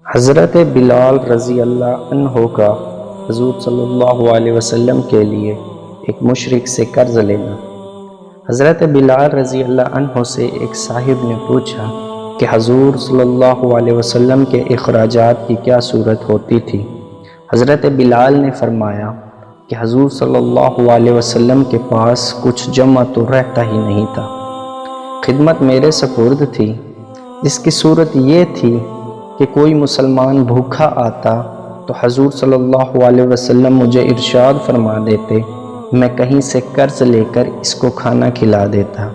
حضرت بلال رضی اللہ عنہ کا حضور صلی اللہ علیہ وسلم کے لیے ایک مشرک سے قرض لینا۔ حضرت بلال رضی اللہ عنہ سے ایک صاحب نے پوچھا کہ حضور صلی اللہ علیہ وسلم کے اخراجات کی کیا صورت ہوتی تھی؟ حضرت بلال نے فرمایا کہ حضور صلی اللہ علیہ وسلم کے پاس کچھ جمع تو رہتا ہی نہیں تھا، خدمت میرے سپرد تھی، جس کی صورت یہ تھی کہ کوئی مسلمان بھوکا آتا تو حضور صلی اللہ علیہ وسلم مجھے ارشاد فرما دیتے، میں کہیں سے قرض لے کر اس کو کھانا کھلا دیتا۔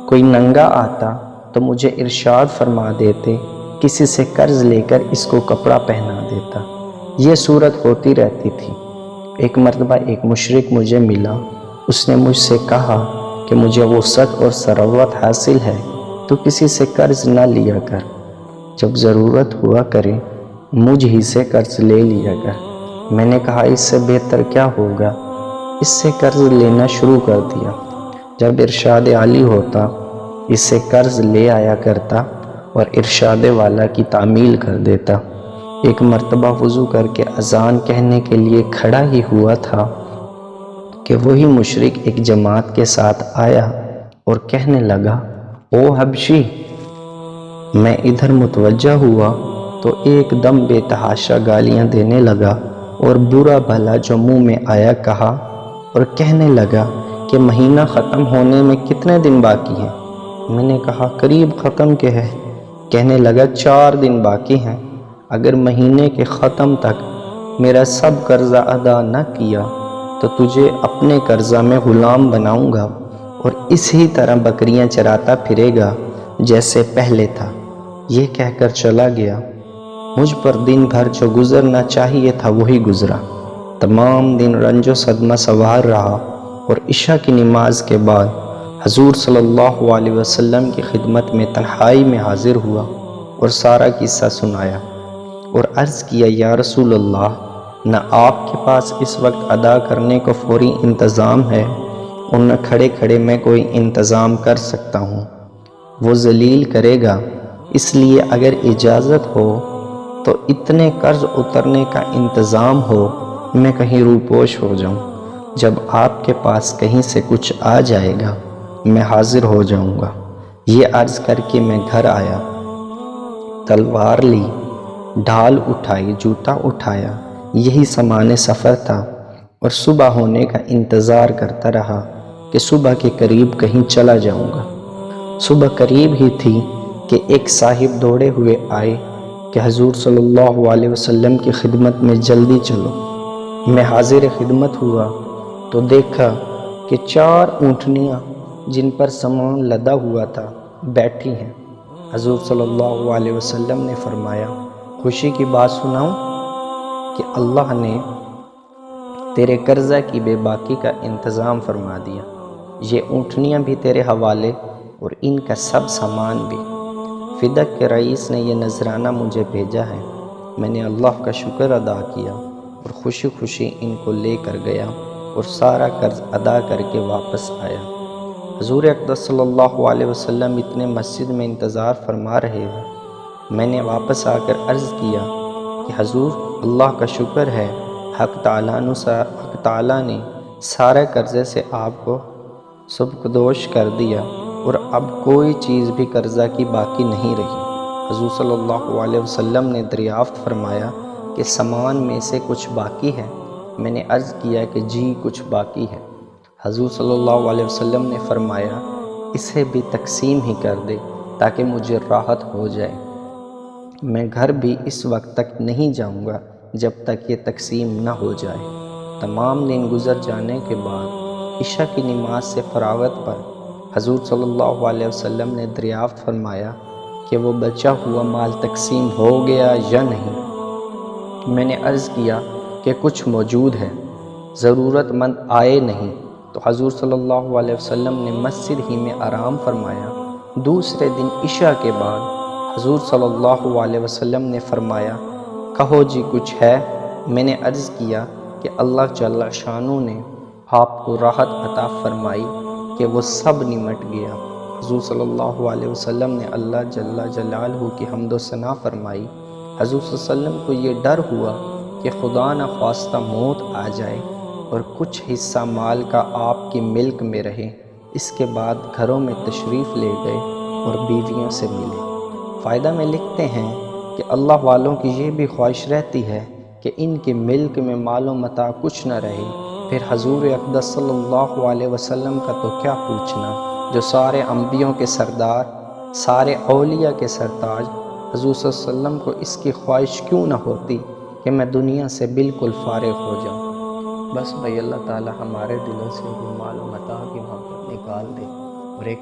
کوئی ننگا آتا تو مجھے ارشاد فرما دیتے، کسی سے قرض لے کر اس کو کپڑا پہنا دیتا۔ یہ صورت ہوتی رہتی تھی۔ ایک مرتبہ ایک مشرک مجھے ملا، اس نے مجھ سے کہا کہ مجھے وسعت اور ثروت حاصل ہے تو کسی سے قرض نہ لیا کر، جب ضرورت ہوا کرے مجھ ہی سے قرض لے لیا کر۔ میں نے کہا اس سے بہتر کیا ہوگا؟ اس سے قرض لینا شروع کر دیا۔ جب ارشاد عالی ہوتا اس سے قرض لے آیا کرتا اور ارشاد والا کی تعمیل کر دیتا۔ ایک مرتبہ وضو کر کے اذان کہنے کے لیے کھڑا ہی ہوا تھا کہ وہی مشرک ایک جماعت کے ساتھ آیا اور کہنے لگا، او حبشی! میں ادھر متوجہ ہوا تو ایک دم بے تحاشا گالیاں دینے لگا اور برا بھلا جو منہ میں آیا کہا اور کہنے لگا کہ مہینہ ختم ہونے میں کتنے دن باقی ہیں؟ میں نے کہا قریب ختم کے ہے۔ کہنے لگا 4 دن باقی ہیں، اگر مہینے کے ختم تک میرا سب قرضہ ادا نہ کیا تو تجھے اپنے قرضہ میں غلام بناؤں گا اور اسی طرح بکریاں چراتا پھرے گا جیسے پہلے تھا۔ یہ کہہ کر چلا گیا۔ مجھ پر دن بھر جو گزرنا چاہیے تھا وہی گزرا۔ تمام دن رنج و صدمہ سوار رہا اور عشاء کی نماز کے بعد حضور صلی اللہ علیہ وسلم کی خدمت میں تنہائی میں حاضر ہوا اور سارا قصہ سنایا اور عرض کیا، یا رسول اللہ، نہ آپ کے پاس اس وقت ادا کرنے کو فوری انتظام ہے اور نہ کھڑے کھڑے میں کوئی انتظام کر سکتا ہوں، وہ ذلیل کرے گا، اس لیے اگر اجازت ہو تو اتنے قرض اترنے کا انتظام ہو، میں کہیں روپوش ہو جاؤں، جب آپ کے پاس کہیں سے کچھ آ جائے گا میں حاضر ہو جاؤں گا۔ یہ عرض کر کے میں گھر آیا، تلوار لی، ڈھال اٹھائی، جوتا اٹھایا، یہی سامان سفر تھا اور صبح ہونے کا انتظار کرتا رہا کہ صبح کے قریب کہیں چلا جاؤں گا۔ صبح قریب ہی تھی کہ ایک صاحب دوڑے ہوئے آئے کہ حضور صلی اللہ علیہ وسلم کی خدمت میں جلدی چلو۔ میں حاضر خدمت ہوا تو دیکھا کہ 4 اونٹنیاں جن پر سامان لدا ہوا تھا بیٹھی ہیں۔ حضور صلی اللہ علیہ وسلم نے فرمایا، خوشی کی بات سناؤں کہ اللہ نے تیرے قرضہ کی بے باکی کا انتظام فرما دیا، یہ اونٹنیاں بھی تیرے حوالے اور ان کا سب سامان بھی۔ فدق کے رئیس نے یہ نذرانہ مجھے بھیجا ہے، میں نے اللہ کا شکر ادا کیا اور خوشی خوشی ان کو لے کر گیا اور سارا قرض ادا کر کے واپس آیا۔ حضور اقدس صلی اللہ علیہ وسلم اتنے مسجد میں انتظار فرما رہے ہیں۔ میں نے واپس آ کر عرض کیا کہ حضور اللہ کا شکر ہے، حق تعالیٰ نے سارے قرضے سے آپ کو سبکدوش کر دیا اور اب کوئی چیز بھی قرضہ کی باقی نہیں رہی۔ حضور صلی اللہ علیہ وسلم نے دریافت فرمایا کہ سامان میں سے کچھ باقی ہے؟ میں نے عرض کیا کہ جی کچھ باقی ہے۔ حضور صلی اللہ علیہ وسلم نے فرمایا، اسے بھی تقسیم ہی کر دے تاکہ مجھے راحت ہو جائے، میں گھر بھی اس وقت تک نہیں جاؤں گا جب تک یہ تقسیم نہ ہو جائے۔ تمام دن گزر جانے کے بعد عشاء کی نماز سے فراغت پر حضور صلی اللہ علیہ وسلم نے دریافت فرمایا کہ وہ بچا ہوا مال تقسیم ہو گیا یا نہیں۔ میں نے عرض کیا کہ کچھ موجود ہے، ضرورت مند آئے نہیں، تو حضور صلی اللہ علیہ وسلم نے مسجد ہی میں آرام فرمایا۔ دوسرے دن عشاء کے بعد حضور صلی اللہ علیہ وسلم نے فرمایا، کہو جی کچھ ہے؟ میں نے عرض کیا کہ اللہ جل شانہ نے آپ کو راحت عطا فرمائی کہ وہ سب نمٹ گیا۔ حضور صلی اللہ علیہ وسلم نے اللہ جل جلالہ کی حمد و ثنا فرمائی حضور صلی اللہ علیہ وسلم کو یہ ڈر ہوا کہ خدا نخواستہ موت آ جائے اور کچھ حصہ مال کا آپ کی ملک میں رہے۔ اس کے بعد گھروں میں تشریف لے گئے اور بیویوں سے ملے۔ فائدہ میں لکھتے ہیں کہ اللہ والوں کی یہ بھی خواہش رہتی ہے کہ ان کے ملک میں مال و متاع کچھ نہ رہے، پھر حضور اقدس صلی اللہ علیہ وسلم کا تو کیا پوچھنا، جو سارے انبیوں کے سردار، سارے اولیاء کے سرتاج۔ حضور صلی اللہ علیہ وسلم کو اس کی خواہش کیوں نہ ہوتی کہ میں دنیا سے بالکل فارغ ہو جاؤں۔ بس بھائی اللہ تعالی ہمارے دلوں سے بھی مال و متاع کی محبت نکال دے۔